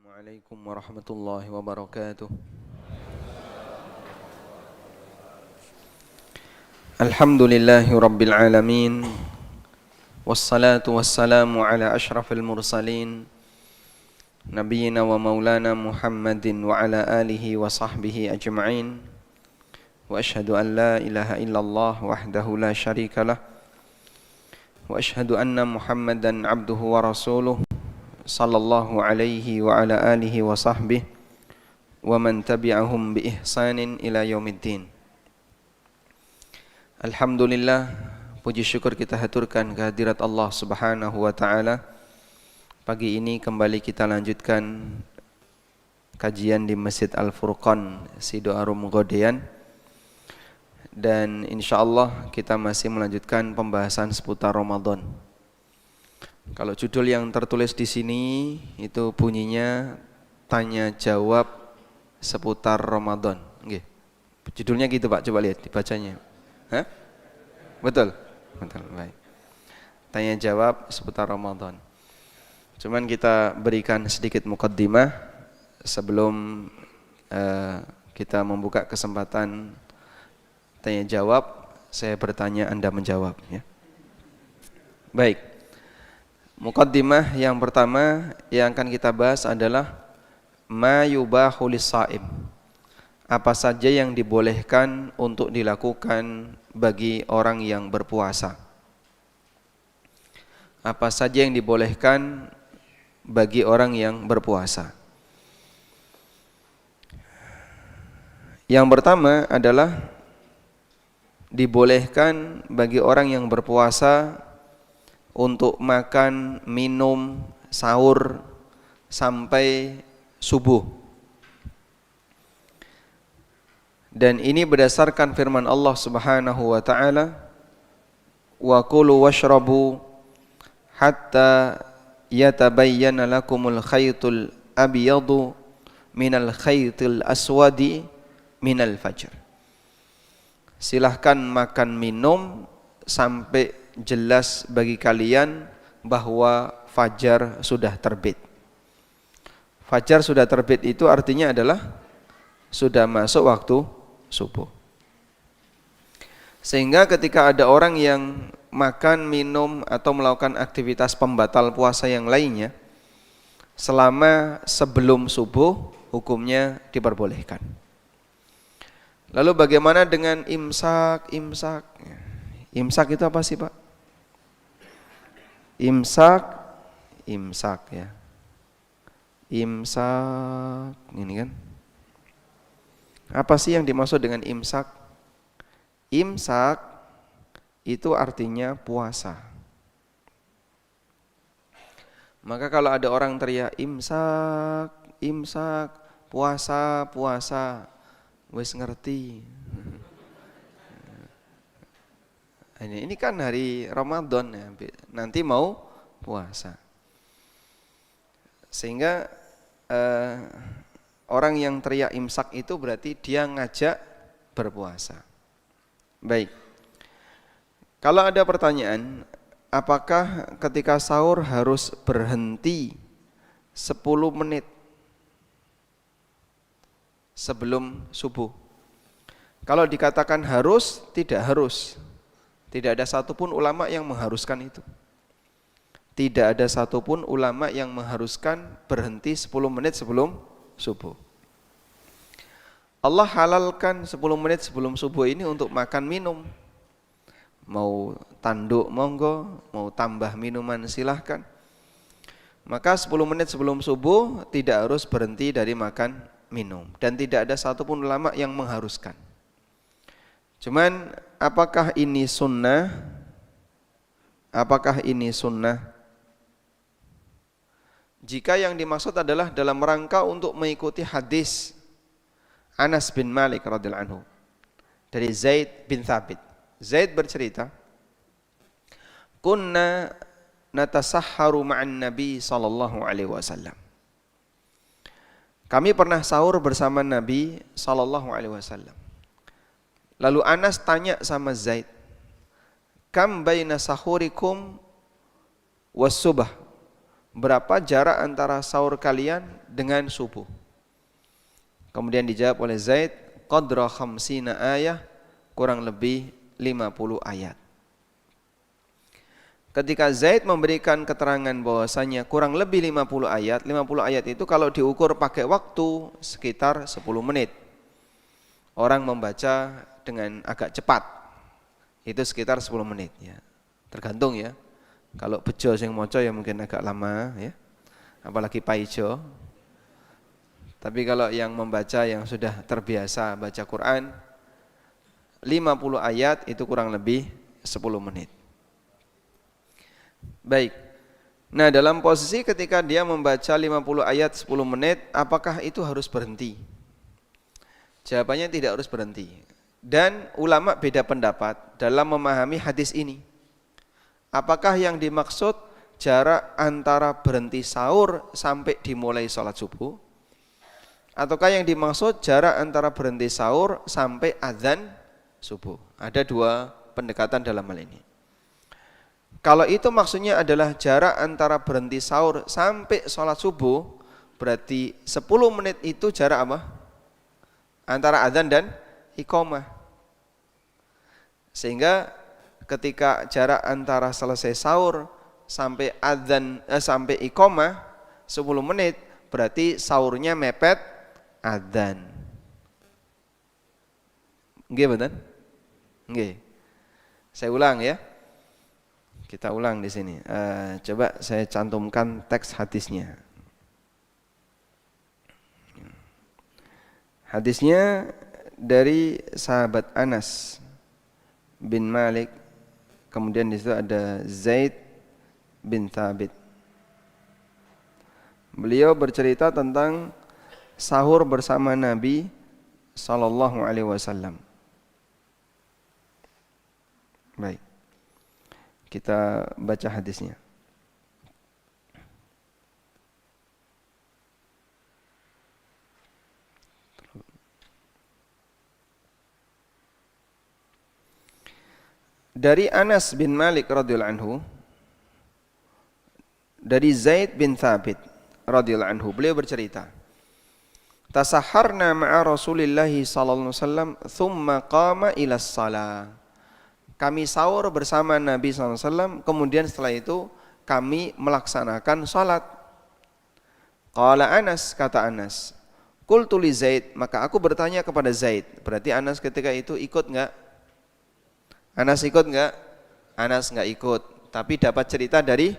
Assalamualaikum warahmatullahi wabarakatuh. Alhamdulillahi rabbil alamin. Wassalatu wassalamu ala ashrafil mursalin Nabiyyina wa maulana Muhammadin wa ala alihi wa sahbihi ajma'in. Wa ashhadu an la ilaha illallah wahdahu la syarika lah. Wa ashhadu anna Muhammadan abduhu wa rasuluh sallallahu alaihi wa ala alihi wa sahbihi wa man tabi'ahum bi ihsanin ila yaumiddin. Alhamdulillah, puji syukur kita haturkan kehadirat Allah Subhanahu wa taala. Pagi ini kembali kita lanjutkan kajian di Masjid Al-Furqan Sidoarum Godean, dan insyaallah kita masih melanjutkan pembahasan seputar Ramadan. Kalau judul yang tertulis di sini itu bunyinya tanya jawab seputar Ramadan. Nggih. Judulnya gitu Pak, coba lihat dibacanya. Hah? Betul? Betul, baik. Tanya jawab seputar Ramadan. Cuman kita berikan sedikit muqaddimah sebelum kita membuka kesempatan tanya jawab. Saya bertanya, Anda menjawab, ya. Baik. Muqaddimah yang pertama yang akan kita bahas adalah ma yubahu lis-shaim. Apa saja yang dibolehkan untuk dilakukan bagi orang yang berpuasa. Apa saja yang dibolehkan bagi orang yang berpuasa. Yang pertama adalah dibolehkan bagi orang yang berpuasa untuk makan, minum, sahur sampai subuh. Dan ini berdasarkan firman Allah Subhanahu wa taala, wa kulu washrabu hatta yatabayyana lakumul khaytul abyadu minal khaytil aswadi minal fajr. Silahkan makan minum sampai jelas bagi kalian bahwa fajar sudah terbit. Fajar sudah terbit itu artinya adalah sudah masuk waktu subuh. Sehingga ketika ada orang yang makan, minum atau melakukan aktivitas pembatal puasa yang lainnya selama sebelum subuh, hukumnya diperbolehkan. Lalu bagaimana dengan imsak? Imsak itu apa sih, Pak? Imsak ya. Imsak ini kan. Apa sih yang dimaksud dengan imsak? Imsak itu artinya puasa. Maka kalau ada orang teriak imsak, imsak, puasa, puasa, wis ngerti. Ini kan hari Ramadan ya, nanti mau puasa. Sehingga orang yang teriak imsak itu berarti dia ngajak berpuasa. Baik. Kalau ada pertanyaan, apakah ketika sahur harus berhenti 10 menit sebelum subuh? Kalau dikatakan harus, tidak harus. Tidak ada satupun ulama yang mengharuskan itu. Tidak ada satupun ulama yang mengharuskan berhenti 10 menit sebelum subuh. Allah halalkan 10 menit sebelum subuh ini untuk makan minum. Mau tanduk monggo, mau tambah minuman silahkan. Maka 10 menit sebelum subuh tidak harus berhenti dari makan minum. Dan tidak ada satupun ulama yang mengharuskan. Cuman apakah ini sunnah? Apakah ini sunnah? Jika yang dimaksud adalah dalam rangka untuk mengikuti hadis Anas bin Malik radhiyallahu anhu dari Zaid bin Thabit. Zaid bercerita, "Kunna natasahharu ma'an Nabi sallallahu alaihi wasallam." Kami pernah sahur bersama Nabi sallallahu alaihi wasallam. Lalu Anas tanya sama Zaid, "Kam baina sahurikum was subah?" berapa jarak antara sahur kalian dengan subuh? Kemudian dijawab oleh Zaid, qadra khamsina ayah, kurang lebih 50 ayat. Ketika Zaid memberikan keterangan bahwasanya kurang lebih 50 ayat itu kalau diukur pakai waktu sekitar 10 menit. Orang membaca dengan agak cepat, itu sekitar 10 menit ya. Tergantung ya. Kalau bejo sing maca ya mungkin agak lama ya. Apalagi paijo. Tapi kalau yang membaca yang sudah terbiasa baca Quran 50 ayat itu kurang lebih 10 menit. Baik. Nah, dalam posisi ketika dia membaca 50 ayat 10 menit, apakah itu harus berhenti? Jawabannya tidak harus berhenti. Dan ulama beda pendapat dalam memahami hadis ini. Apakah yang dimaksud jarak antara berhenti sahur sampai dimulai sholat subuh? Ataukah yang dimaksud jarak antara berhenti sahur sampai azan subuh? Ada dua pendekatan dalam hal ini. Kalau itu maksudnya adalah jarak antara berhenti sahur sampai sholat subuh, berarti 10 menit itu jarak apa? Antara azan dan iqamah. Sehingga ketika jarak antara selesai sahur sampai adzan sampai iqamah 10 menit, berarti sahurnya mepet adzan. Nggih betul? Nggih. Saya ulang ya. Kita ulang di sini. Coba saya cantumkan teks hadisnya. Hadisnya dari sahabat Anas bin Malik. Kemudian di situ ada Zaid bin Thabit. Beliau bercerita tentang sahur bersama Nabi sallallahu alaihi wasallam. Baik. Kita baca hadisnya. Dari Anas bin Malik radhiyallahu anhu, dari Zaid bin Thabit radhiyallahu anhu, beliau bercerita, tasaharna ma'a Rasulillah sallallahu alaihi wasallam thumma qama ila shalah. Kami sahur bersama Nabi sallallahu alaihi wasallam, kemudian setelah itu kami melaksanakan salat. Qala Anas, kata Anas, qultu li Zaid, maka aku bertanya kepada Zaid. Berarti Anas ketika itu ikut enggak? Anas ikut enggak? Anas enggak ikut, tapi dapat cerita dari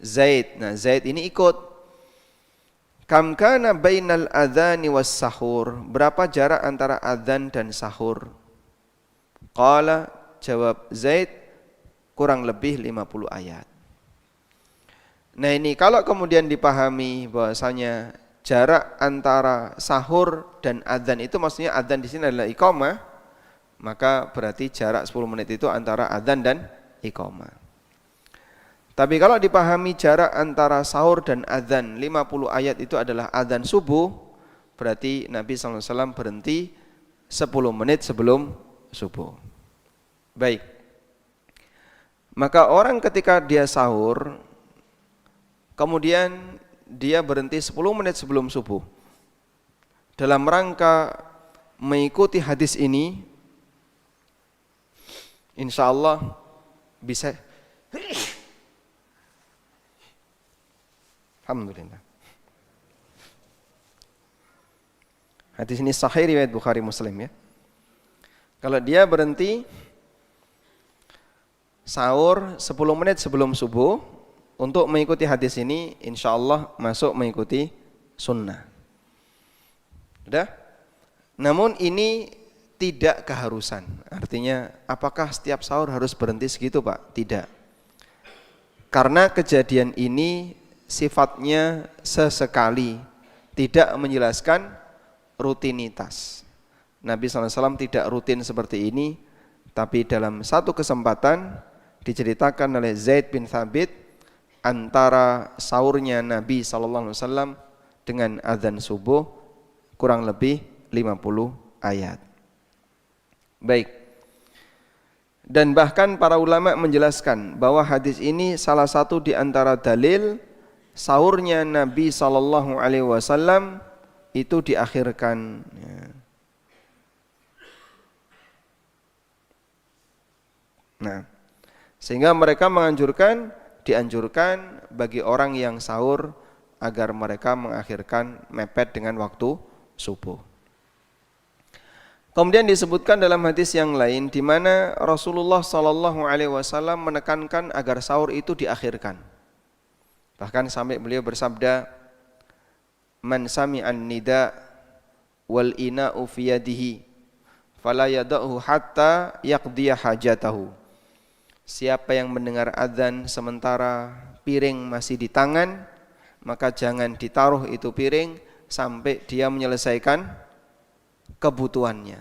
Zaid. Nah, Zaid ini ikut. Kam kana bainal adzani was sahur? Berapa jarak antara adzan dan sahur? Qala, jawab Zaid, kurang lebih 50 ayat. Nah, ini kalau kemudian dipahami bahwasanya jarak antara sahur dan adzan itu maksudnya adzan di sini adalah iqamah, maka berarti jarak 10 menit itu antara adzan dan iqamah. Tapi kalau dipahami jarak antara sahur dan adzan 50 ayat itu adalah adzan subuh, berarti Nabi SAW berhenti 10 menit sebelum subuh. Baik. Maka orang ketika dia sahur, kemudian dia berhenti 10 menit sebelum subuh, dalam rangka mengikuti hadis ini, insya Allah bisa. Alhamdulillah. Hadis ini sahih riwayat Bukhari Muslim ya. Kalau dia berhenti sahur 10 menit sebelum subuh untuk mengikuti hadis ini, insya Allah masuk mengikuti sunnah. Sudah? Namun ini tidak keharusan. Artinya apakah setiap sahur harus berhenti segitu Pak? Tidak. Karena kejadian ini sifatnya sesekali, tidak menjelaskan rutinitas. Nabi SAW tidak rutin seperti ini, tapi dalam satu kesempatan diceritakan oleh Zaid bin Thabit antara sahurnya Nabi SAW dengan azan subuh kurang lebih 50 ayat. Baik. Dan bahkan para ulama menjelaskan bahwa hadis ini salah satu di antara dalil sahurnya Nabi sallallahu alaihi wasallam itu diakhirkan. Nah, sehingga mereka dianjurkan bagi orang yang sahur agar mereka mengakhirkan mepet dengan waktu subuh. Kemudian disebutkan dalam hadis yang lain di mana Rasulullah sallallahu alaihi wasallam menekankan agar sahur itu diakhirkan. Bahkan sampai beliau bersabda, "Man sami'an nida wal ina'u fi yadihi fala yada'hu hatta yaqdiya hajatahu." Siapa yang mendengar azan sementara piring masih di tangan, maka jangan ditaruh itu piring sampai dia menyelesaikan kebutuhannya.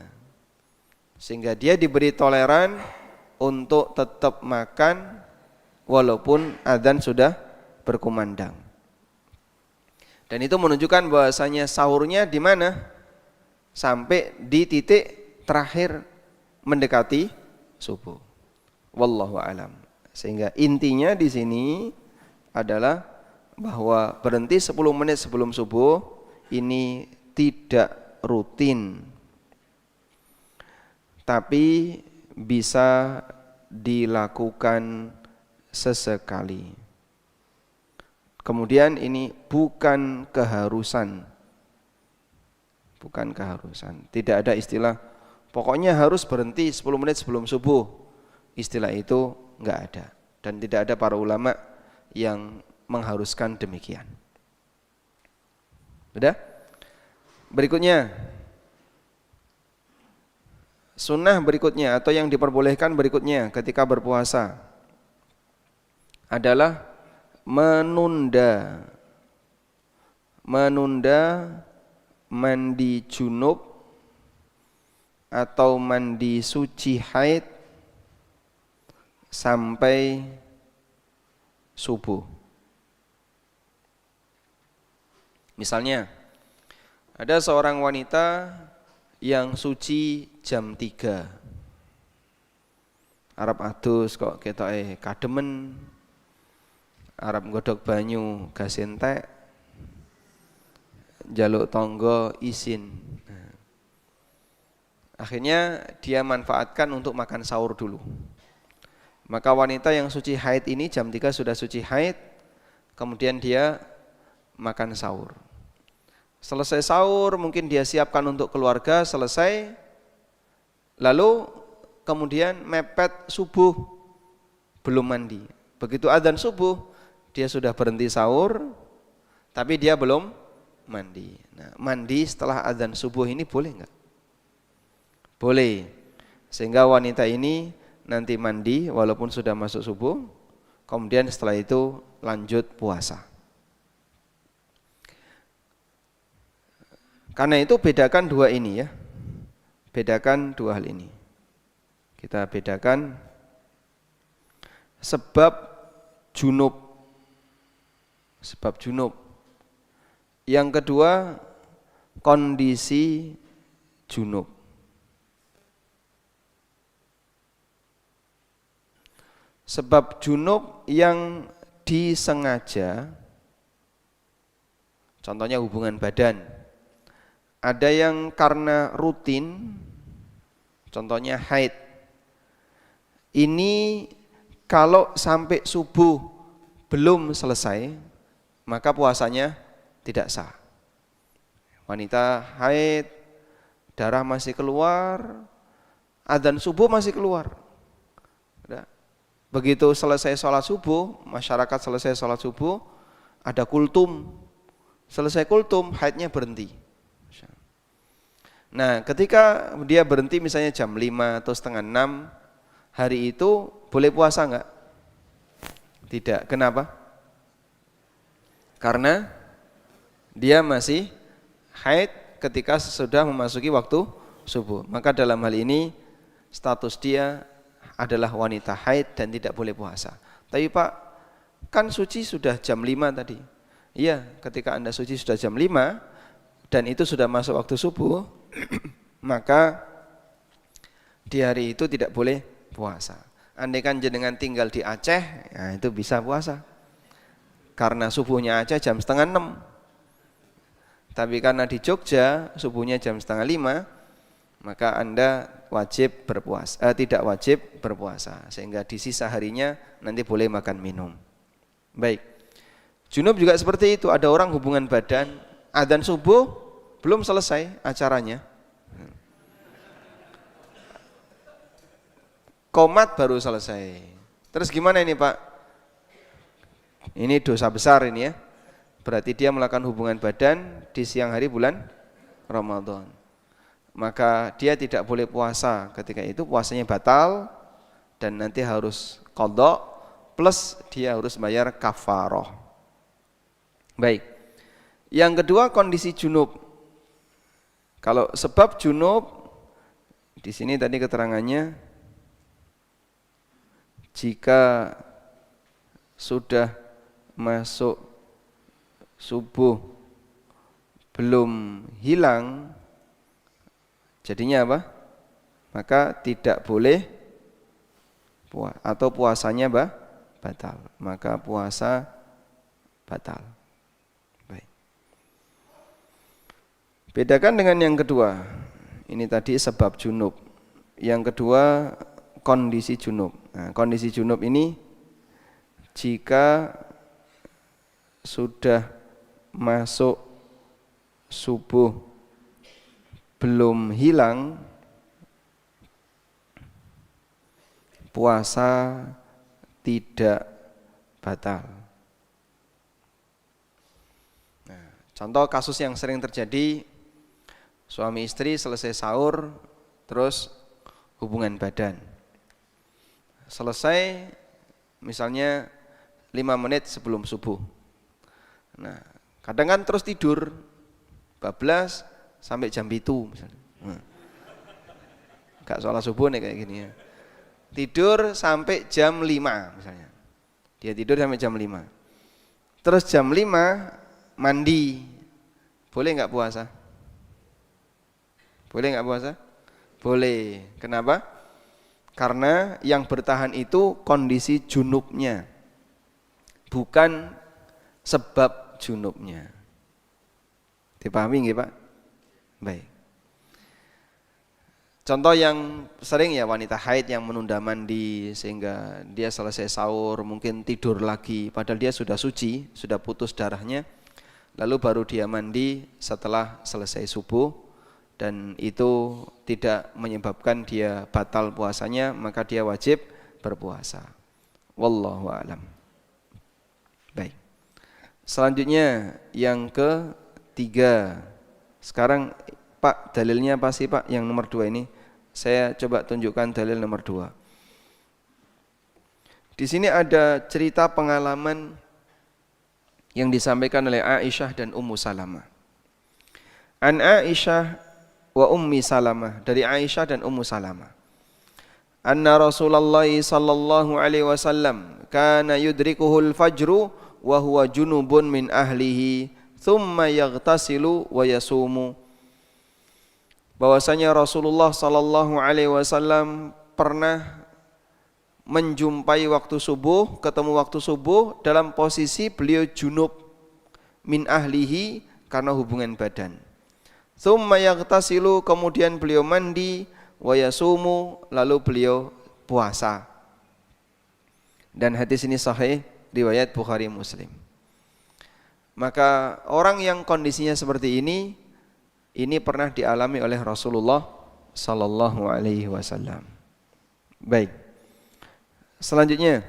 Sehingga dia diberi toleran untuk tetap makan walaupun azan sudah berkumandang. Dan itu menunjukkan bahwasanya sahurnya di mana? Sampai di titik terakhir mendekati subuh. Wallahu alam. Sehingga intinya di sini adalah bahwa berhenti 10 menit sebelum subuh ini tidak rutin, tapi bisa dilakukan sesekali. Kemudian ini bukan keharusan. Bukan keharusan. Tidak ada istilah pokoknya harus berhenti 10 menit sebelum subuh. Istilah itu enggak ada dan tidak ada para ulama yang mengharuskan demikian. Sudah? Berikutnya, sunnah berikutnya atau yang diperbolehkan berikutnya ketika berpuasa adalah menunda mandi junub atau mandi suci haid sampai subuh. Misalnya, ada seorang wanita yang suci jam 3. Arab adus kok ketoke kademen. Arab nggodhog banyu gas entek. Njaluk tangga izin. Akhirnya dia manfaatkan untuk makan sahur dulu. Maka wanita yang suci haid ini jam 3 sudah suci haid, kemudian dia makan sahur. Selesai sahur mungkin dia siapkan untuk keluarga, selesai, lalu kemudian mepet subuh, belum mandi. Begitu adzan subuh, dia sudah berhenti sahur, tapi dia belum mandi. Nah, mandi setelah adzan subuh ini boleh enggak? Boleh. Sehingga wanita ini nanti mandi walaupun sudah masuk subuh, kemudian setelah itu lanjut puasa. Karena itu bedakan dua ini ya. Bedakan dua hal ini. Kita bedakan sebab junub. Sebab junub. Yang kedua, kondisi junub. Sebab junub yang disengaja, contohnya hubungan badan. Ada yang karena rutin, contohnya haid. Ini kalau sampai subuh belum selesai, maka puasanya tidak sah. Wanita haid, darah masih keluar, adzan subuh masih keluar. Begitu selesai sholat subuh, masyarakat selesai sholat subuh, ada kultum. Selesai kultum, haidnya berhenti. Nah, ketika dia berhenti misalnya jam 5 atau setengah 6, hari itu boleh puasa enggak? Tidak. Kenapa? Karena dia masih haid ketika sudah memasuki waktu subuh. Maka dalam hal ini status dia adalah wanita haid dan tidak boleh puasa. Tapi Pak, kan suci sudah jam 5 tadi. Iya, ketika Anda suci sudah jam 5 dan itu sudah masuk waktu subuh, maka di hari itu tidak boleh puasa. Andaikan jenengan tinggal di Aceh, ya itu bisa puasa. karena subuhnya aja jam setengah 6. Tapi karena di Jogja subuhnya jam setengah 5, maka Anda wajib berpuasa, tidak wajib berpuasa, sehingga di sisa harinya nanti boleh makan minum. Baik. Junub juga seperti itu, ada orang hubungan badan, adzan subuh belum selesai acaranya. Qomat baru selesai. Terus gimana ini Pak? Ini dosa besar ini ya. Berarti dia melakukan hubungan badan di siang hari bulan Ramadan. Maka dia tidak boleh puasa ketika itu, puasanya batal dan nanti harus qadha plus dia harus bayar kafarah. Baik. Yang kedua kondisi junub. Kalau sebab junub di sini tadi keterangannya jika sudah masuk subuh belum hilang, jadinya apa? Maka tidak boleh atau puasanya batal. Maka puasa batal. Baik. Bedakan dengan yang kedua. Ini tadi sebab junub. Yang kedua kondisi junub. Nah, kondisi junub ini jika sudah masuk subuh belum hilang, puasa tidak batal. Nah, contoh kasus yang sering terjadi, suami istri selesai sahur terus hubungan badan. Selesai misalnya 5 menit sebelum subuh. Nah, kadang kan terus tidur bablas sampai jam 7 misalnya. Enggak sholat subuh nih kayak gini ya. Tidur sampai jam 5 misalnya. Dia tidur sampai jam 5. Terus jam 5 mandi. Boleh enggak puasa? Boleh enggak puasa? Boleh. Kenapa? Karena yang bertahan itu kondisi junubnya, bukan sebab junubnya. Dipahami nggih Pak? Baik. Contoh yang sering ya, wanita haid yang menunda mandi sehingga dia selesai sahur mungkin tidur lagi, padahal dia sudah suci, sudah putus darahnya, lalu baru dia mandi setelah selesai subuh. Dan itu tidak menyebabkan dia batal puasanya, maka dia wajib berpuasa. Wallahu a'lam. Baik. Selanjutnya yang ketiga. Sekarang Pak, dalilnya apa sih Pak yang nomor 2 ini? Saya coba tunjukkan dalil nomor 2. Di sini ada cerita pengalaman yang disampaikan oleh Aisyah dan Ummu Salamah. An Aisyah wa Ummi Salamah, dari Aisyah dan Ummu Salamah. Anna Rasulullah sallallahu alaihi wasallam kana yudrikuhul fajru wa huwa junubun min ahlihi thumma yaghtasilu wa yasumu. Bahwasanya Rasulullah sallallahu alaihi wasallam pernah menjumpai waktu subuh, ketemu waktu subuh dalam posisi beliau junub min ahlihi karena hubungan badan. Tsumma yaghtasilu, kemudian beliau mandi, wa yasumu, lalu beliau puasa. Dan hadis ini sahih, riwayat Bukhari Muslim. Maka orang yang kondisinya seperti ini pernah dialami oleh Rasulullah sallallahu alaihi wasallam. Baik. Selanjutnya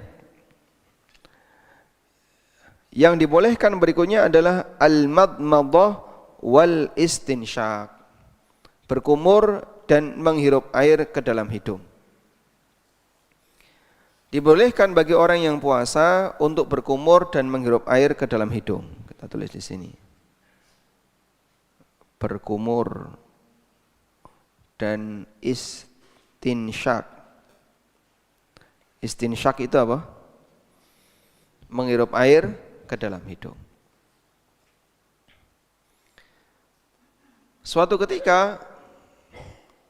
yang dibolehkan berikutnya adalah al-madmadah wal istinsyak, berkumur dan menghirup air ke dalam hidung. Dibolehkan bagi orang yang puasa untuk berkumur dan menghirup air ke dalam hidung. Kita tulis di sini. Berkumur dan istinsyak. Istinsyak itu apa? Menghirup air ke dalam hidung. Suatu ketika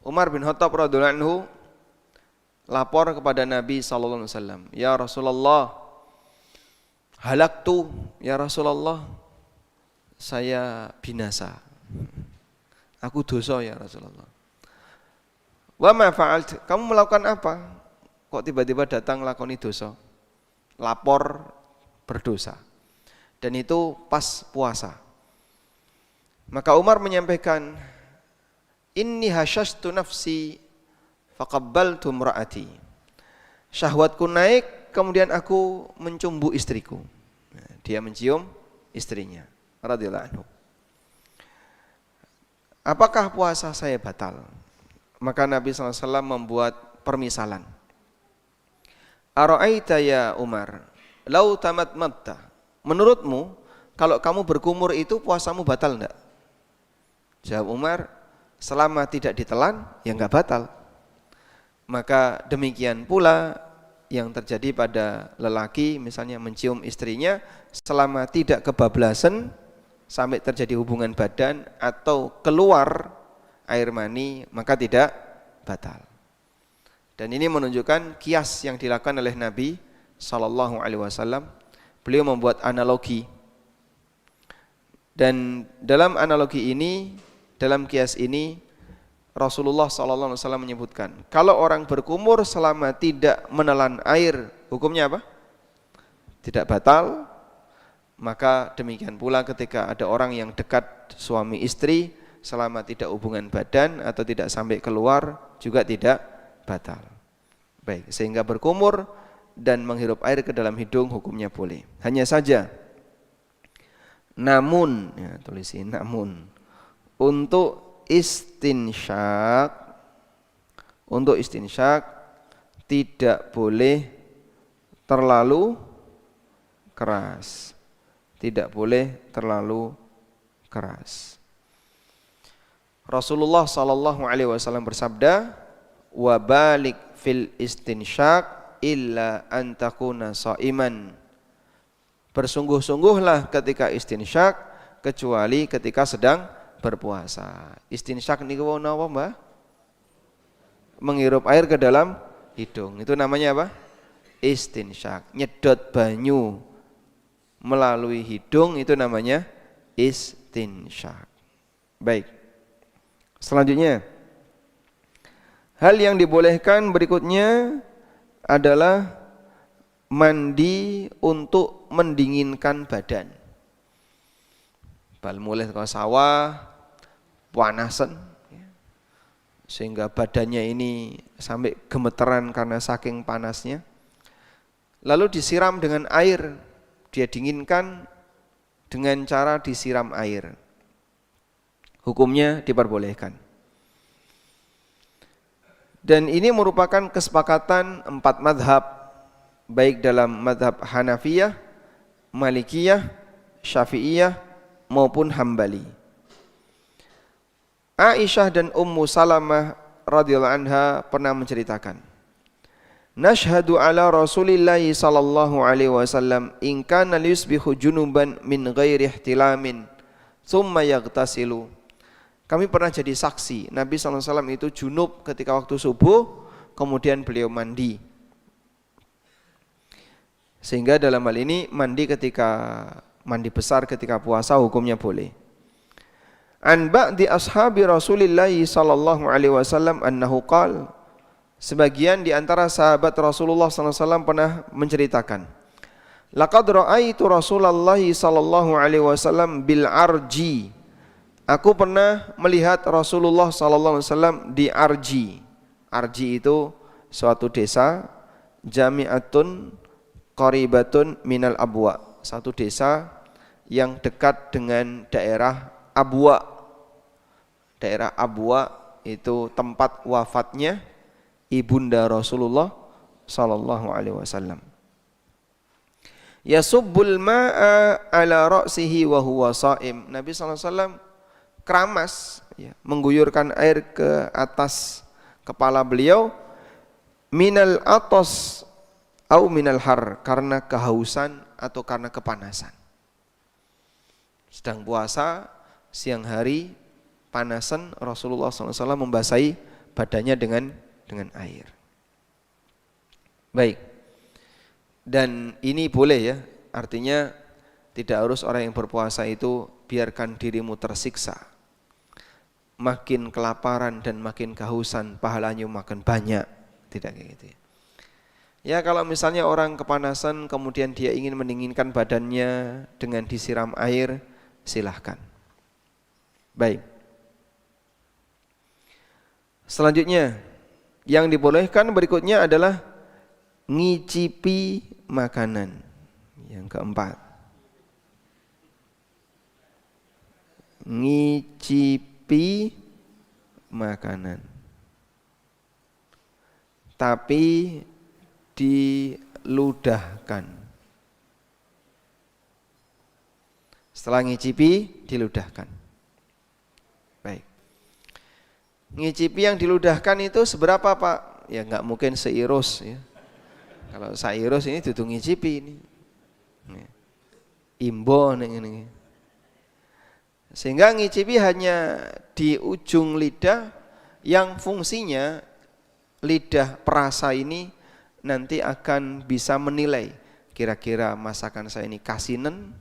Umar bin Khattab radhiyallahu anhu lapor kepada Nabi sallallahu alaihi wasallam, "Ya Rasulullah, halaktu ya Rasulullah, saya binasa. Aku dosa ya Rasulullah. Wa ma fa'alt, kamu melakukan apa? Kok tiba-tiba datang lakoni dosa? Lapor berdosa. Dan itu pas puasa. Maka Umar menyampaikan, inni hasyastu nafsi faqabbaltu imra'ati. Syahwatku naik, kemudian aku mencumbu istriku. Dia mencium istrinya radhiyallahu anhu. Apakah puasa saya batal? Maka Nabi SAW membuat permisalan. Ara'aita ya Umar, lau tamatmatta. Menurutmu, kalau kamu berkumur itu puasamu batal enggak? Jawab Umar, selama tidak ditelan, ya enggak batal. Maka demikian pula yang terjadi pada lelaki, misalnya mencium istrinya, selama tidak kebablasan, sampai terjadi hubungan badan atau keluar air mani, maka tidak batal. Dan ini menunjukkan kias yang dilakukan oleh Nabi SAW. Beliau membuat analogi. Dan dalam analogi ini, dalam kias ini, Rasulullah SAW menyebutkan, kalau orang berkumur selama tidak menelan air, hukumnya apa? Tidak batal. Maka demikian pula ketika ada orang yang dekat suami istri, selama tidak hubungan badan atau tidak sampai keluar, juga tidak batal. Baik, sehingga berkumur dan menghirup air ke dalam hidung hukumnya boleh. Hanya saja, namun, ya, tulisin namun, untuk istinsyak tidak boleh terlalu keras. Tidak boleh terlalu keras. Rasulullah SAW bersabda, wa balik fil istinsyak illa an takuna shaiman. Bersungguh-sungguhlah ketika istinsyak kecuali ketika sedang berpuasa. Istinsyak niku napa, Mbah? Menghirup air ke dalam hidung. Itu namanya apa? Istinsyak. Nyedot banyu melalui hidung itu namanya istinsyak. Baik. Selanjutnya, hal yang dibolehkan berikutnya adalah mandi untuk mendinginkan badan. Bal mulai ke sawah, panasan, sehingga badannya ini sampai gemeteran karena saking panasnya. Lalu disiram dengan air, dia dinginkan dengan cara disiram air. Hukumnya diperbolehkan. Dan ini merupakan kesepakatan 4 madhab, baik dalam madhab Hanafiyah, Malikiyah, Syafi'iyah maupun Hambali. Aisyah dan Ummu Salamah radhiyallahu anha pernah menceritakan, nashhadu ala Rasulillah sallallahu alaihi wasallam in kana yusbihu junuban min ghairi ihtilamin thumma yaghtasilu. Kami pernah jadi saksi Nabi sallallahu alaihi wasallam itu junub ketika waktu subuh, kemudian beliau mandi. Sehingga dalam hal ini mandi besar ketika puasa hukumnya boleh. An ba'di ashabi Rasulillah sallallahu alaihi wasallam annahu qala, sebagian di antara sahabat Rasulullah SAW pernah menceritakan, laqad ra'aitu Rasulullah sallallahu alaihi wasallam bil arji. Aku pernah melihat Rasulullah sallallahu alaihi wasallam di Arji. Arji itu suatu desa, jami'atun qaribatun minal abwa, satu desa yang dekat dengan daerah Abwa. Daerah Abwa itu tempat wafatnya ibunda Rasulullah sallallahu alaihi wasallam. Yasubbul ma'a ala ra'sihi wa huwa sha'im. Nabi sallallahu alaihi wasallam keramas, ya, mengguyurkan air ke atas kepala beliau, minal atas au minal har, karena kehausan atau karena kepanasan. Sedang puasa, siang hari panasan, Rasulullah SAW membasahi badannya dengan air. Baik. Dan ini boleh, ya, Artinya tidak harus orang yang berpuasa itu biarkan dirimu tersiksa. Makin kelaparan dan makin kehausan, pahalanya makin banyak. Tidak kayak gitu ya. Ya kalau misalnya orang kepanasan kemudian dia ingin mendinginkan badannya dengan disiram air, silahkan. Baik. Selanjutnya yang dibolehkan berikutnya adalah ngicipi makanan. Yang keempat, ngicipi makanan, tapi diludahkan. Setelah ngicipi, diludahkan. Baik. Ngicipi yang diludahkan itu seberapa Pak? Ya nggak mungkin seirus ya. Kalau sairus ini dudu ngicipi ini. Imbo ini. Sehingga ngicipi hanya di ujung lidah yang fungsinya lidah perasa ini nanti akan bisa menilai kira-kira masakan saya ini kasinen,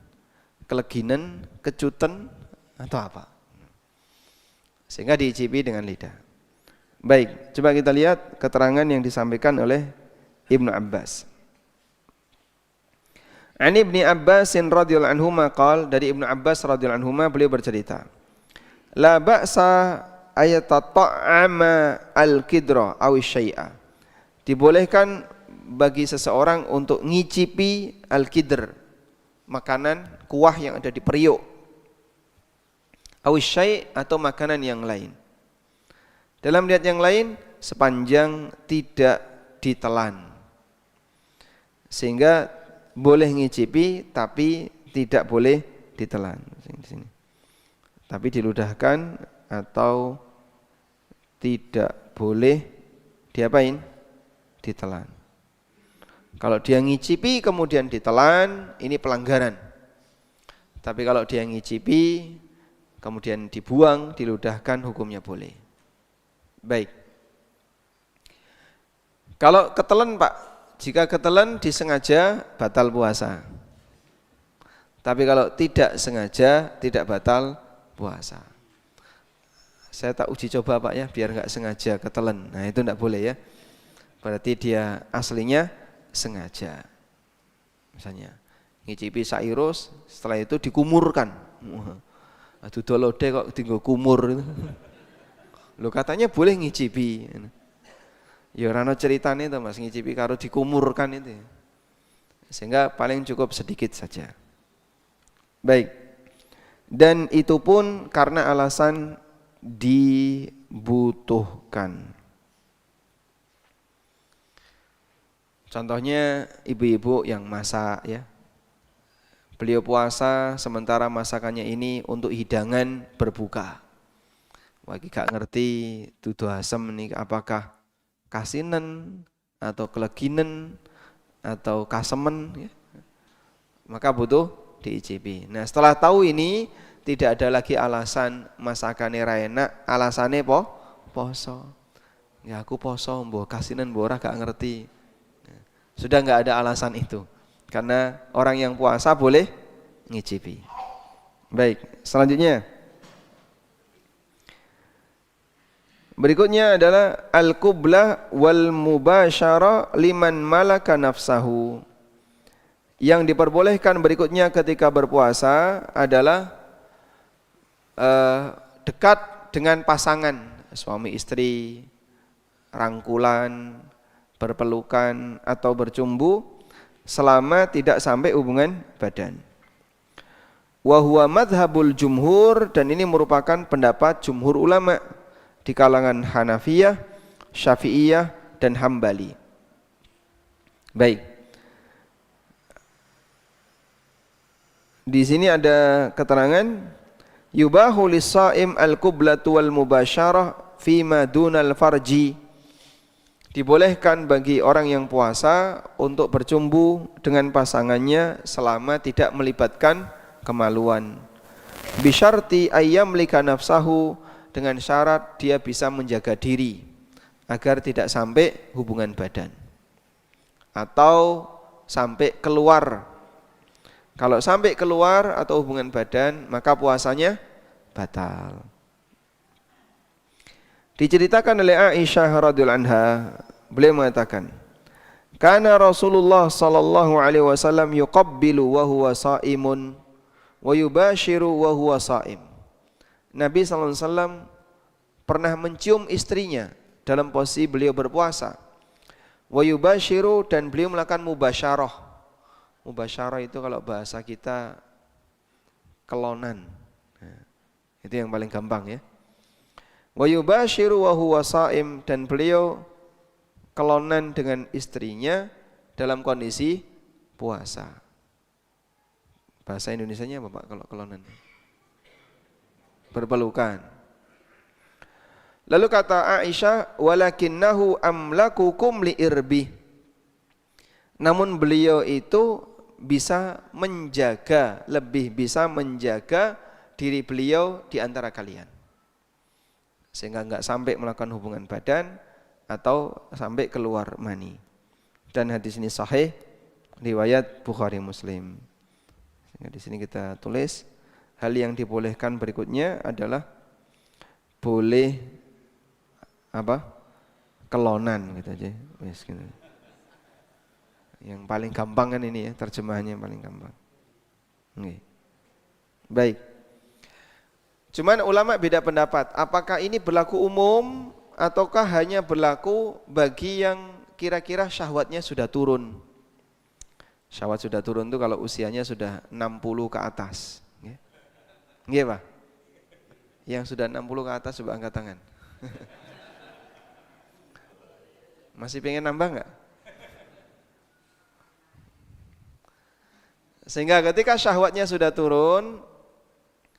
keleginan, kecutan atau apa. Sehingga diicipi dengan lidah. Baik, coba kita lihat keterangan yang disampaikan oleh Ibnu Abbas. Ani Ibnu Abbas radhiyallahu anhu maqal, dari Ibnu Abbas radhiyallahu anhu beliau bercerita, la ba'sa ayatata'ama al-kidra aw syai'a. Dibolehkan bagi seseorang untuk ngicipi al-kidr, makanan kuah yang ada di periuk, aw syai' atau makanan yang lain. Dalam riwayat yang lain sepanjang tidak ditelan. Sehingga boleh ngicipi tapi tidak boleh ditelan. Tapi diludahkan atau tidak boleh diapain? Ditelan. Kalau dia ngicipi kemudian ditelan, ini pelanggaran. Tapi kalau dia ngicipi kemudian dibuang, diludahkan, hukumnya boleh. Baik. Kalau ketelan Pak, jika ketelan disengaja batal puasa. Tapi kalau tidak sengaja tidak batal puasa. Saya tak uji coba Pak ya, biar enggak sengaja ketelan. Nah itu enggak boleh ya. Berarti dia aslinya sengaja. Misalnya ngicipi sairus, setelah itu dikumurkan. Aduh dolode kok tinggal kumur. Loh katanya boleh ngicipi. Ya rano ceritane itu Mas, ngicipi karo dikumurkan itu. Sehingga paling cukup sedikit saja. Baik. Dan itu pun karena alasan dibutuhkan. Contohnya ibu-ibu yang masak ya. Beliau puasa sementara masakannya ini untuk hidangan berbuka. Wagi gak ngerti dudu asem nih apakah kasinen atau keleginan atau kasemen ya. Maka butuh diicipi. Nah setelah tahu ini tidak ada lagi alasan masakannya ra enak, alasannya poso. Ya aku poso mbok kasinen mbok ora gak ngerti. Sudah enggak ada alasan itu. Karena orang yang puasa boleh ngicipi. Baik, selanjutnya berikutnya adalah al-qublah wal mubasyarah liman malaka nafsahu. Yang diperbolehkan berikutnya ketika berpuasa adalah dekat dengan pasangan, suami istri, rangkulan, berpelukan atau bercumbu selama tidak sampai hubungan badan. Wa huwa madhabul jumhur, dan ini merupakan pendapat jumhur ulama di kalangan Hanafiyah, Syafi'iyah dan Hambali. Baik. Di sini ada keterangan yubahu lis-shaim al-qiblatu wal mubasyarah fima dunal farji. Dibolehkan bagi orang yang puasa untuk bercumbu dengan pasangannya selama tidak melibatkan kemaluan. Bisyarti ayyamlika nafsahu, dengan syarat dia bisa menjaga diri agar tidak sampai hubungan badan atau sampai keluar Kalau sampai keluar atau hubungan badan, maka puasanya batal. Diceritakan oleh Aisyah radhiyallahu anha, beliau mengatakan, "Kana Rasulullah sallallahu alaihi wasallam yuqabbilu wa huwa shaimun wa yubashiru wa huwa shaim." Nabi sallallahu alaihi wasallam pernah mencium istrinya dalam posisi beliau berpuasa. Wa yubashiru, dan beliau melakukan mubasyarah. Mubasyarah itu kalau bahasa kita kelonan. Nah, itu yang paling gampang ya. Wa yubashiru wa huwa shaim, dan beliau kelonan dengan istrinya dalam kondisi puasa. Bahasa Indonesianya apa Pak kalau kelonan? Berpelukan. Lalu kata Aisyah, walakinnahu amlakukum liirbi. Namun beliau itu bisa menjaga, lebih bisa menjaga diri beliau di antara kalian, sehingga enggak sampai melakukan hubungan badan atau sampai keluar mani. Dan hadis ini sahih, riwayat Bukhari Muslim. Sehingga di sini kita tulis hal yang dibolehkan berikutnya adalah boleh apa? Kelonan gitu aja. Yes, gitu. Yang paling gampang kan ini ya, terjemahannya yang paling gampang. Oke. Baik. Cuman ulama beda pendapat, apakah ini berlaku umum ataukah hanya berlaku bagi yang kira-kira syahwatnya sudah turun. Syahwat sudah turun itu kalau usianya sudah 60 ke atas. Nggih, Pak? Yang sudah 60 ke atas coba angkat tangan. Masih pengen nambah enggak? Sehingga ketika syahwatnya sudah turun,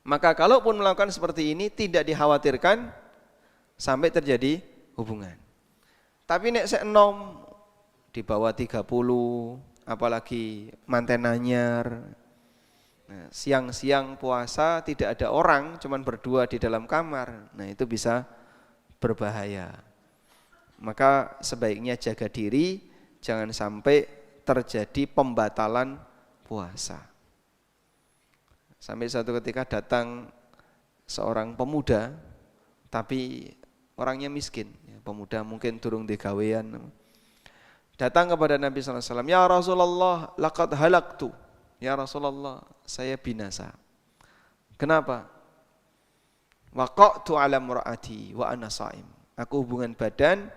maka kalaupun melakukan seperti ini tidak dikhawatirkan sampai terjadi hubungan. Tapi nek sek enom di bawah 30, apalagi manten anyar, nah, siang-siang puasa tidak ada orang, cuman berdua di dalam kamar, nah itu bisa berbahaya. Maka sebaiknya jaga diri, jangan sampai terjadi pembatalan puasa. Sampai suatu ketika datang seorang pemuda, tapi orangnya miskin, pemuda mungkin durung digawean. Datang kepada Nabi SAW, ya Rasulullah, laqad halaktu. Ya Rasulullah, saya binasa. Kenapa? Waqa'tu ala mura'ati wa ana sha'im. Aku hubungan badan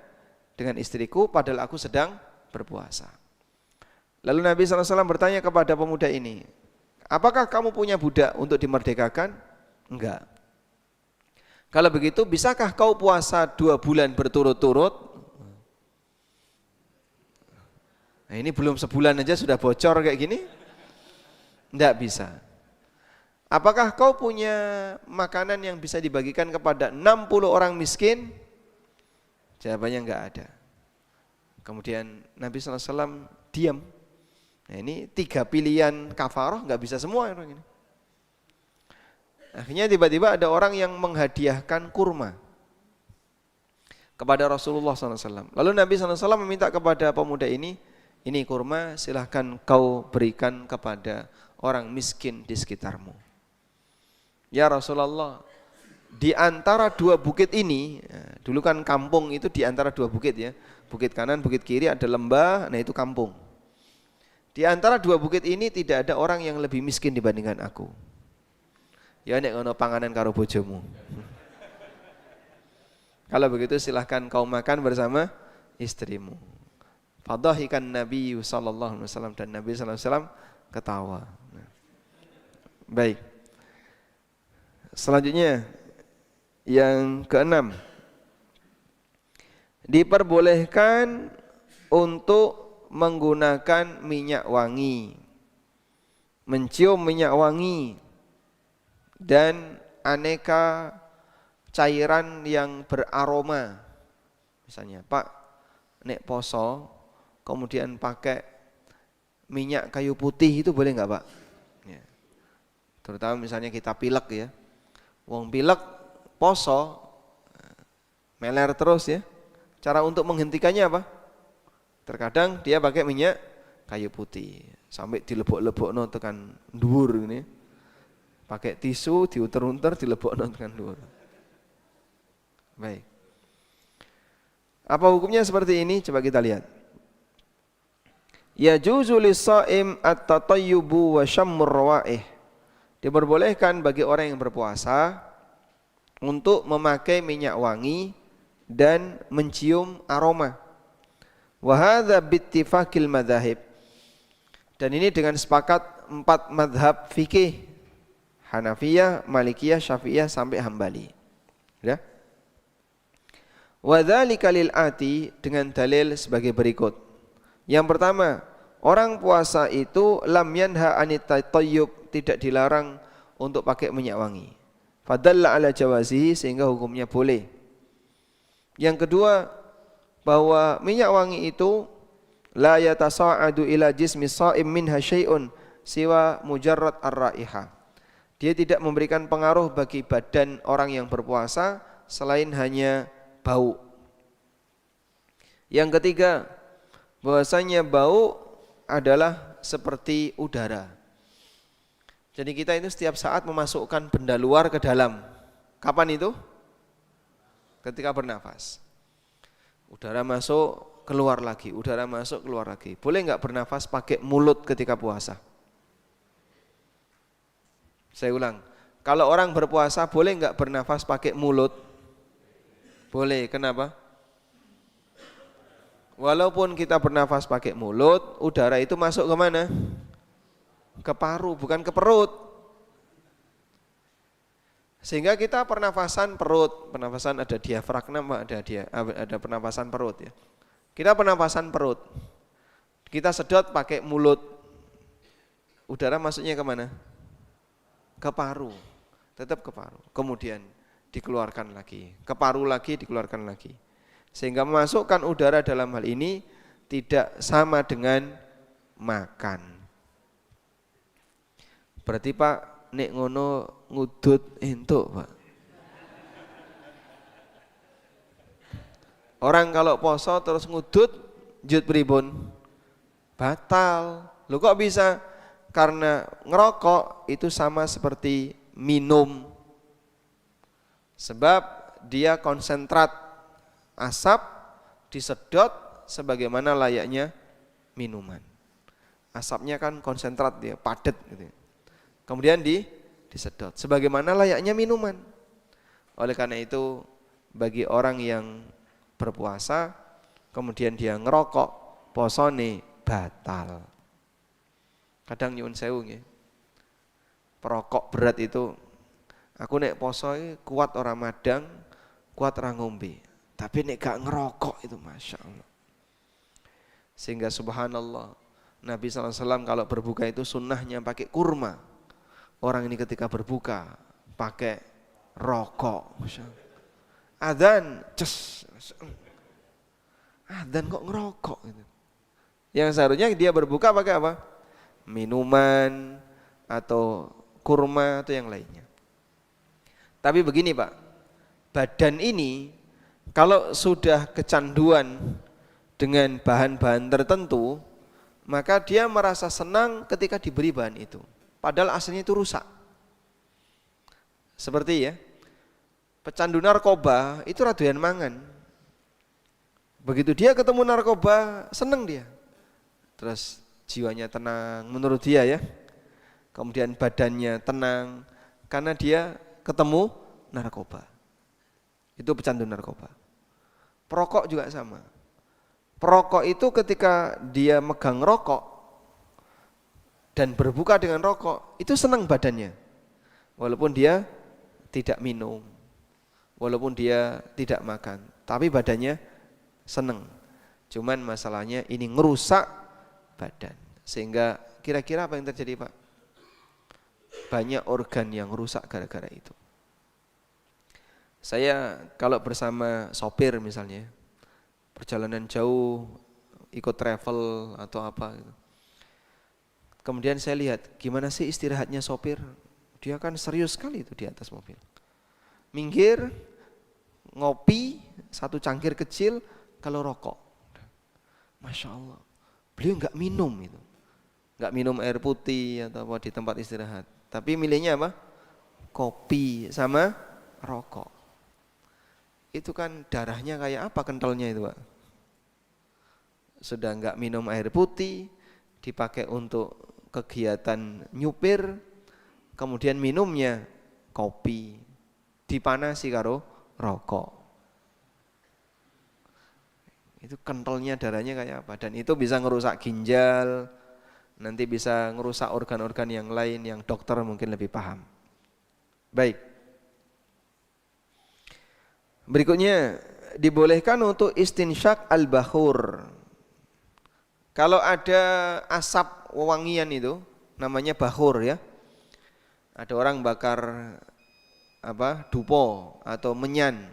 dengan istriku padahal aku sedang berpuasa. Lalu Nabi SAW bertanya kepada pemuda ini, apakah kamu punya budak untuk dimerdekakan? Enggak. Kalau begitu, bisakah kau puasa 2 bulan berturut-turut? Nah, ini belum sebulan aja sudah bocor kayak gini? Enggak bisa. Apakah kau punya makanan yang bisa dibagikan kepada 60 orang miskin? Jawabannya enggak ada. Kemudian Nabi SAW diam. Nah, ini 3 pilihan kafarah enggak bisa semua orang ini. Akhirnya tiba-tiba ada orang yang menghadiahkan kurma kepada Rasulullah SAW. Lalu Nabi SAW meminta kepada pemuda ini kurma silahkan kau berikan kepada orang miskin di sekitarmu. Ya Rasulullah, di antara 2 bukit ini, dulu kan kampung itu di antara 2 bukit ya, bukit kanan, bukit kiri ada lembah, nah itu kampung. Di antara 2 bukit ini tidak ada orang yang lebih miskin dibandingkan aku. Ya nek ngono panganan karo bojomu. Kalau begitu silahkan kau makan bersama istrimu. Fadhahikan Nabi sallallahu alaihi wasallam, dan Nabi sallallahu alaihi wasallam ketawa. Baik. Selanjutnya yang ke-6. Diperbolehkan untuk menggunakan minyak wangi, mencium minyak wangi, dan aneka cairan yang beraroma. Misalnya, Pak, nek poso kemudian pakai minyak kayu putih itu boleh enggak, Pak? Ya. Terutama misalnya kita pilek ya. Wong pilek poso meler terus ya. Cara untuk menghentikannya apa? Terkadang dia pakai minyak kayu putih sampai dilebok-lebokno tekan dhuwur ngene. Pakai tisu diuter-unter dilebokno tekan dhuwur. Baik. Apa hukumnya seperti ini? Coba kita lihat. Yajuzu lis-shaim at-tatayyubu wa syammur rawaih. Diperbolehkan bagi orang yang berpuasa untuk memakai minyak wangi dan mencium aroma. Wa hadza bittifaqil madzahib. Dan ini dengan sepakat 4 mazhab fikih, Hanafiyah, Malikiyah, Syafi'iyah sampai Hambali. Ya. Wa dzalika lil ati, dengan dalil sebagai berikut. Yang pertama, orang puasa itu lam yanha anit tatayyub, tidak dilarang untuk pakai minyak wangi. Fadalla ala jawazihi, sehingga hukumnya boleh. Yang kedua, bahwa minyak wangi itu la yatasa'adu ila jismi sha'im minha syai'un siwa mujarrad ar-raihah. Dia tidak memberikan pengaruh bagi badan orang yang berpuasa selain hanya bau. Yang ketiga, bahwasanya bau adalah seperti udara. Jadi kita itu setiap saat memasukkan benda luar ke dalam. Kapan itu? Ketika bernafas. Udara masuk, keluar lagi, udara masuk, keluar lagi. Boleh enggak bernafas pakai mulut ketika puasa? Saya ulang. Kalau orang berpuasa boleh enggak bernafas pakai mulut? Boleh. Kenapa? Walaupun kita bernafas pakai mulut, udara itu masuk ke mana? Ke paru, bukan ke perut. Sehingga kita pernafasan perut, pernafasan ada diafragma, ada pernafasan perut ya. Kita pernafasan perut, kita sedot pakai mulut, udara masuknya ke mana? Ke paru, tetap ke paru. Kemudian dikeluarkan lagi, ke paru lagi, dikeluarkan lagi. Sehingga memasukkan udara dalam hal ini tidak sama dengan makan. Berarti Pak, nek ngono ngudut entuk, Pak. Orang kalau poso terus ngudut, jut pripun? Batal. Loh kok bisa? Karena ngerokok itu sama seperti minum. Sebab dia konsentrat asap disedot sebagaimana layaknya minuman. Asapnya kan konsentrat dia, padat gitu. Kemudian disedot sebagaimana layaknya minuman. Oleh karena itu bagi orang yang berpuasa kemudian dia ngerokok, posone batal. Kadang nyuwun sewu nggih. Perokok berat itu aku nek poso kuat ora madang, kuat ora ngombe. Tapi nek gak ngerokok itu Masya Allah. Sehingga subhanallah Nabi SAW kalau berbuka itu sunnahnya pakai kurma. Orang ini ketika berbuka pakai rokok. Adzan, adzan kok ngerokok gitu. Yang seharusnya dia berbuka pakai apa? Minuman atau kurma atau yang lainnya. Tapi begini Pak, badan ini kalau sudah kecanduan dengan bahan-bahan tertentu, maka dia merasa senang ketika diberi bahan itu. Padahal aslinya itu rusak. Seperti ya, pecandu narkoba itu radoyan mangan. Begitu dia ketemu narkoba, seneng dia. Terus jiwanya tenang menurut dia ya. Kemudian badannya tenang karena dia ketemu narkoba. Itu pecandu narkoba. Perokok juga sama. Perokok itu ketika dia megang rokok dan berbuka dengan rokok, itu senang badannya. Walaupun dia tidak minum, walaupun dia tidak makan, tapi badannya senang. Cuman masalahnya ini ngerusak badan. Sehingga kira-kira apa yang terjadi Pak? Banyak organ yang rusak gara-gara itu. Saya kalau bersama sopir misalnya, perjalanan jauh, ikut travel atau apa gitu. Kemudian saya lihat gimana sih istirahatnya sopir. Dia kan serius sekali itu di atas mobil. Minggir, ngopi, satu cangkir kecil, kalau rokok. Masya Allah, beliau enggak minum itu. nggak minum air putih atau apa di tempat istirahat. Tapi milihnya apa? Kopi sama rokok. Itu kan darahnya kayak apa kentalnya itu, Pak? Sudah nggak minum air putih, dipakai untuk kegiatan nyupir, kemudian minumnya kopi, dipanasi karo rokok. Itu kentalnya darahnya kayak apa? Dan itu bisa ngerusak ginjal, nanti bisa ngerusak organ-organ yang lain yang dokter mungkin lebih paham. Baik. Berikutnya, dibolehkan untuk istinsyak al-bakhur. Kalau ada asap wewangian itu namanya bakhur ya. Ada orang bakar dupo atau menyan.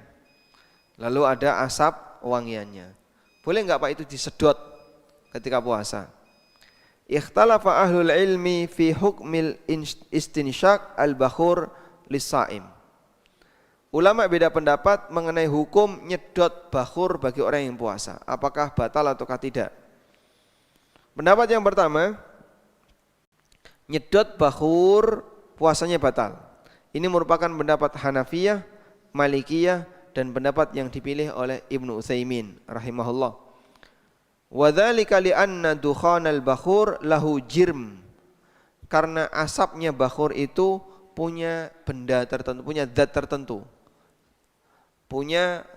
Lalu ada asap wangiannya. Boleh enggak Pak itu disedot ketika puasa? Ikhtalafa ahlul ilmi fi hukmil istinsyak al-bakhur lis-shaim. Ulama beda pendapat mengenai hukum nyedot bakhur bagi orang yang puasa. Apakah batal ataukah tidak? Pendapat yang pertama, nyedot bakhur puasanya batal. Ini merupakan pendapat Hanafiyah, Malikiyah, dan pendapat yang dipilih oleh Ibnu Utsaimin rahimahullah. Wa dzalika li anna dukhanal bakhur lahu jirm. Karena asapnya bakhur itu punya benda tertentu, punya zat tertentu. Punya,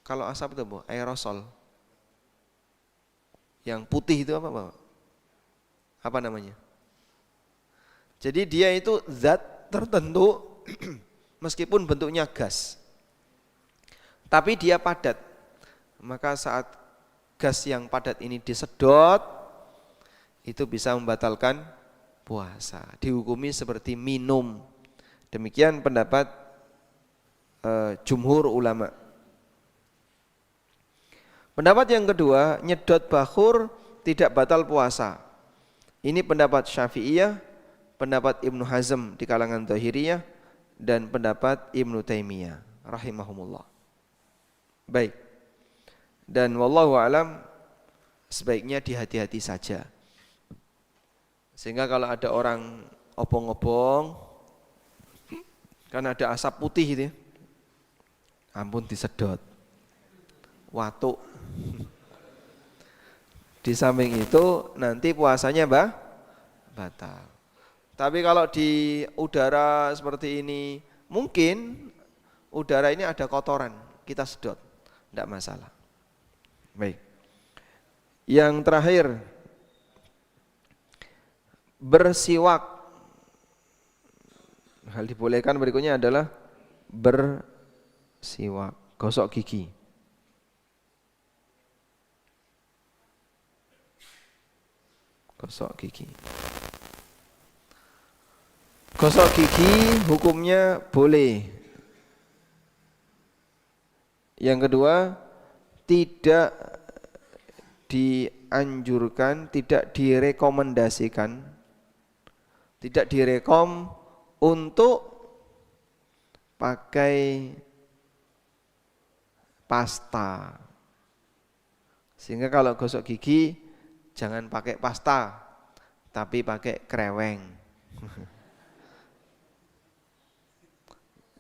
kalau asap itu Bu, aerosol. Yang putih itu apa Pak? Apa namanya? Jadi dia itu zat tertentu meskipun bentuknya gas. Tapi dia padat. Maka saat gas yang padat ini disedot, itu bisa membatalkan puasa. Dihukumi seperti minum. Demikian pendapat jumhur ulama. Pendapat yang kedua, nyedot bakhur tidak batal puasa. Ini pendapat Syafi'iyah, pendapat Ibnu Hazm di kalangan Dzahiriyah, dan pendapat Ibnu Taimiyah rahimahumullah. Baik. Dan wallahu alam sebaiknya dihati-hati saja. Sehingga kalau ada orang obong-obong, kan ada asap putih itu ya, ampun disedot, watuk. Di samping itu nanti puasanya batal. Tapi kalau di udara seperti ini, mungkin udara ini ada kotoran, kita sedot, tidak masalah. Baik. Yang terakhir, bersiwak. Hal dibolehkan berikutnya adalah bersiwak, gosok gigi. Gosok gigi. Gosok gigi hukumnya boleh. Yang kedua, tidak dianjurkan, tidak direkomendasikan, tidak direkom untuk pakai pasta. Sehingga kalau gosok gigi jangan pakai pasta, tapi pakai kreweng.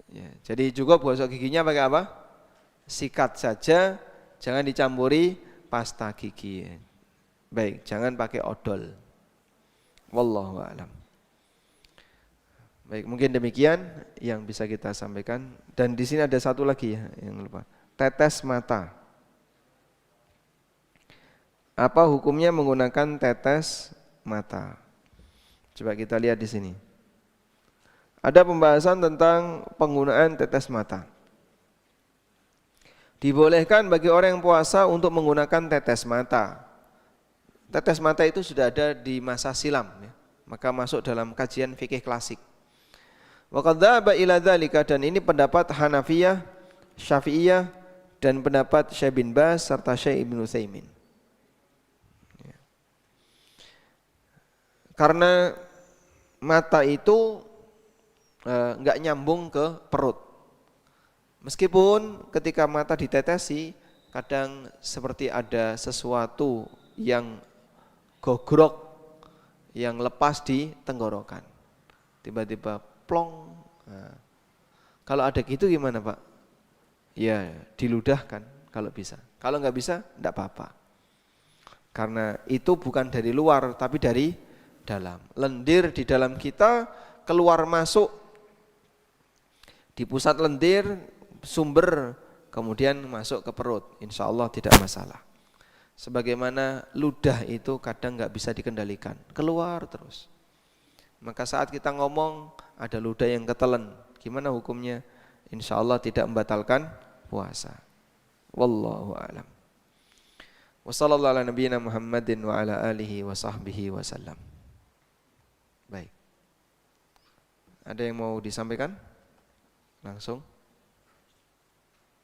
Ya, jadi cukup gosok giginya pakai apa? Sikat saja, jangan dicampuri pasta gigi. Baik, jangan pakai odol. Wallahu a'lam. Baik, mungkin demikian yang bisa kita sampaikan. Dan di sini ada satu lagi ya yang lupa. Tetes mata. Apa hukumnya menggunakan tetes mata? Coba kita lihat di sini. Ada pembahasan tentang penggunaan tetes mata. Dibolehkan bagi orang yang puasa untuk menggunakan tetes mata. Tetes mata itu sudah ada di masa silam ya. Maka masuk dalam kajian fikih klasik. Wa qad dhahaba ila dzalika, dan ini pendapat Hanafiyah, Syafi'iyah, dan pendapat Syekh bin Baz serta Syekh Ibnu Utsaimin. Ya. Karena mata itu enggak nyambung ke perut. Meskipun ketika mata ditetesi kadang seperti ada sesuatu yang gogrok, yang lepas di tenggorokan. Tiba-tiba plong. Nah, kalau ada gitu gimana Pak? Ya diludahkan kalau bisa. Kalau nggak bisa, enggak apa-apa. Karena itu bukan dari luar, tapi dari dalam. Lendir di dalam kita, keluar masuk di pusat lendir, sumber, kemudian masuk ke perut. Insya Allah tidak masalah. Sebagaimana ludah itu kadang nggak bisa dikendalikan, keluar terus. Maka saat kita ngomong, ada ludah yang ketelen. Gimana hukumnya? Insya Allah tidak membatalkan puasa. Wallahu a'lam. Wa sallallahu ala nabiyyina Muhammadin wa ala alihi wa sahbihi wa sallam. Baik. Ada yang mau disampaikan? Langsung.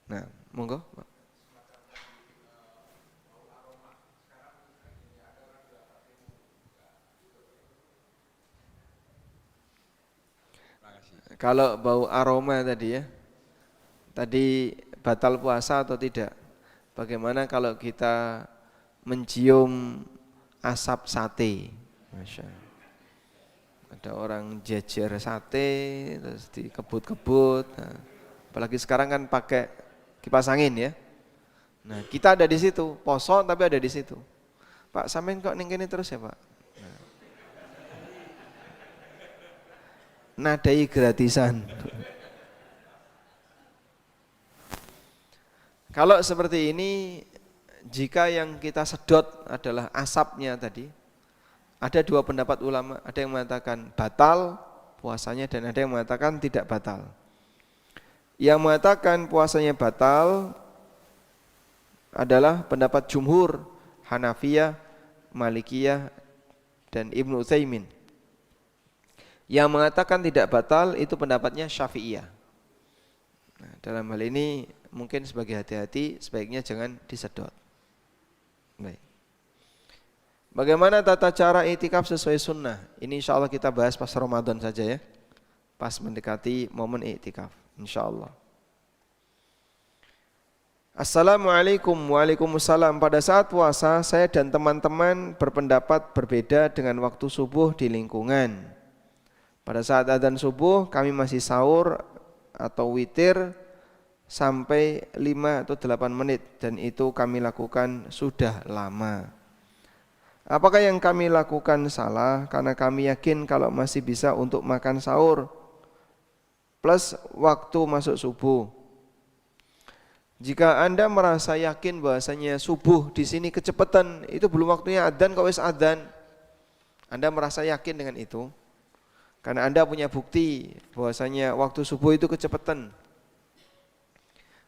Nah, monggo. Kalau bau aroma tadi ya. Tadi batal puasa atau tidak? Bagaimana kalau kita mencium asap sate? Masya Allah. Ada orang jejer sate terus dikebut-kebut. Nah, apalagi sekarang kan pakai kipas angin ya. Nah, kita ada di situ, poso tapi ada di situ. Pak, sampean kok ning kene terus ya, Pak? Nah. Nadai gratisan. Kalau seperti ini, jika yang kita sedot adalah asapnya tadi, ada dua pendapat ulama, ada yang mengatakan batal puasanya dan ada yang mengatakan tidak batal. Yang mengatakan puasanya batal adalah pendapat jumhur, Hanafiyah, Malikiyah, dan Ibnu Utsaimin. Yang mengatakan tidak batal itu pendapatnya Syafi'iyah. Nah, dalam hal ini mungkin sebagai hati-hati sebaiknya jangan disedot. Baik. Bagaimana tata cara iktikaf sesuai sunnah? Ini insya Allah kita bahas pas Ramadan saja ya. Pas mendekati momen iktikaf, insya Allah. Assalamualaikum. Waalaikumsalam. Pada saat puasa saya dan teman-teman berpendapat berbeda dengan waktu subuh di lingkungan. Pada saat adzan subuh kami masih sahur atau witir sampai 5 atau 8 menit dan itu kami lakukan sudah lama. Apakah yang kami lakukan salah? Karena kami yakin kalau masih bisa untuk makan sahur plus waktu masuk subuh. Jika Anda merasa yakin bahwasanya subuh di sini kecepatan, itu belum waktunya adzan kok wis adzan. Anda merasa yakin dengan itu? Karena Anda punya bukti bahwasanya waktu subuh itu kecepatan.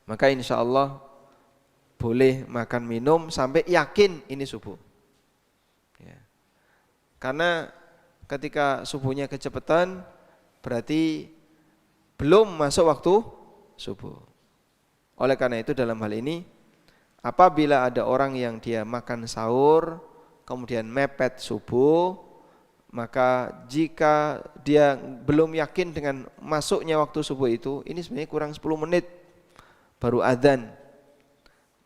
Maka insya Allah boleh makan minum sampai yakin ini subuh. Ya. Karena ketika subuhnya kecepatan berarti belum masuk waktu subuh. Oleh karena itu dalam hal ini apabila ada orang yang dia makan sahur kemudian mepet subuh, maka jika dia belum yakin dengan masuknya waktu subuh itu, ini sebenarnya kurang 10 menit baru adzan.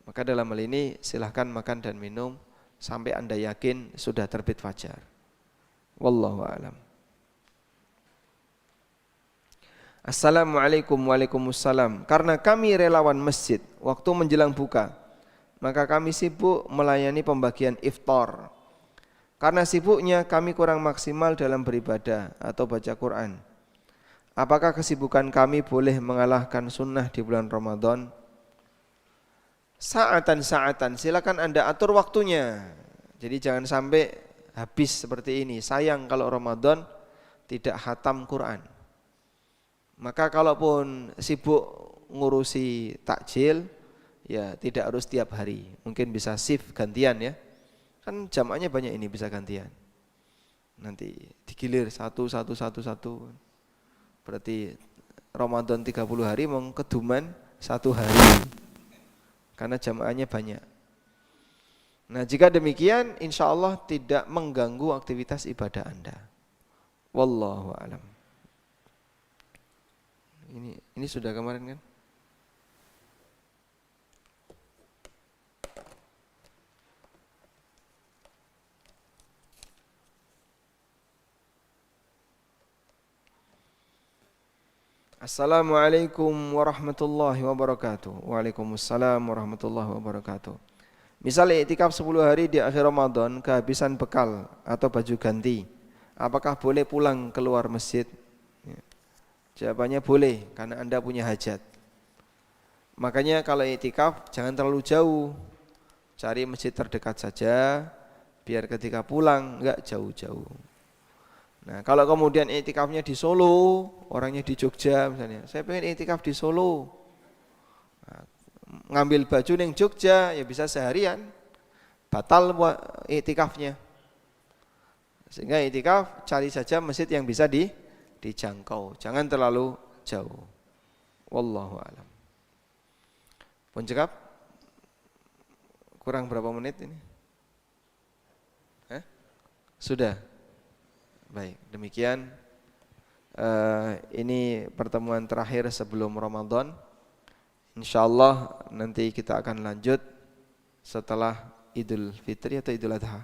Maka dalam hal ini silahkan makan dan minum sampai Anda yakin sudah terbit fajar. Wallahu a'lam. Assalamualaikum. Waalaikumsalam. Karena kami relawan masjid, waktu menjelang buka, maka kami sibuk melayani pembagian iftar. Karena sibuknya kami kurang maksimal dalam beribadah atau baca Quran. Apakah kesibukan kami boleh mengalahkan sunnah di bulan Ramadan? Saatan, silakan Anda atur waktunya. Jadi jangan sampai habis seperti ini. Sayang kalau Ramadan tidak khatam Quran. Maka kalaupun sibuk ngurusi takjil, ya tidak harus tiap hari. Mungkin bisa shift gantian ya. Kan jamaahnya banyak ini bisa gantian. Nanti digilir satu. Berarti Ramadan 30 hari mau keduman 1 hari. Karena jamaahnya banyak. Nah jika demikian insya Allah tidak mengganggu aktivitas ibadah Anda. Wallahu a'lam. Ini sudah kemarin kan? Assalamualaikum warahmatullahi wabarakatuh. Waalaikumsalam warahmatullahi wabarakatuh. Misalnya iktikaf 10 hari di akhir Ramadan, kehabisan bekal atau baju ganti, apakah boleh pulang keluar masjid? Ya. Jawabannya boleh, karena Anda punya hajat. Makanya kalau iktikaf jangan terlalu jauh, cari masjid terdekat saja, biar ketika pulang enggak jauh-jauh. Nah, kalau kemudian iktikafnya di Solo, orangnya di Jogja misalnya, saya pengen iktikaf di Solo, nah, ngambil baju neng Jogja ya bisa seharian, batal buat iktikafnya. Sehingga iktikaf cari saja masjid yang bisa dijangkau, jangan terlalu jauh. Wallahu a'lam. Pun cekap, kurang berapa menit ini? Sudah. Baik, demikian ini pertemuan terakhir sebelum Ramadan. Insyaallah nanti kita akan lanjut setelah Idul Fitri atau Idul Adha.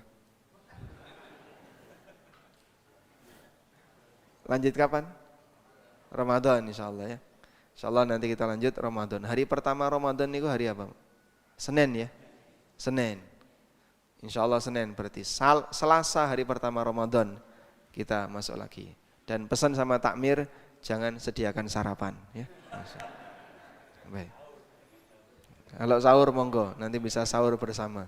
Lanjut kapan? Ramadan insyaallah ya. Insyaallah nanti kita lanjut Ramadan. Hari pertama Ramadan itu hari apa? Senin ya. Senin. Insyaallah Senin berarti Selasa hari pertama Ramadan kita masuk lagi. Dan pesan sama takmir jangan sediakan sarapan ya. Baik. Kalau sahur monggo, nanti bisa sahur bersama.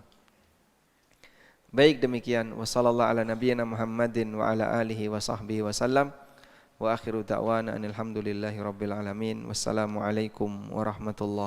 Baik demikian wassallallahu ala nabiyyina Muhammadin wa ala alihi wa sahbihi wasallam wa akhiru da'wana alhamdulillahi rabbil alamin. Wassalamualaikum warahmatullahi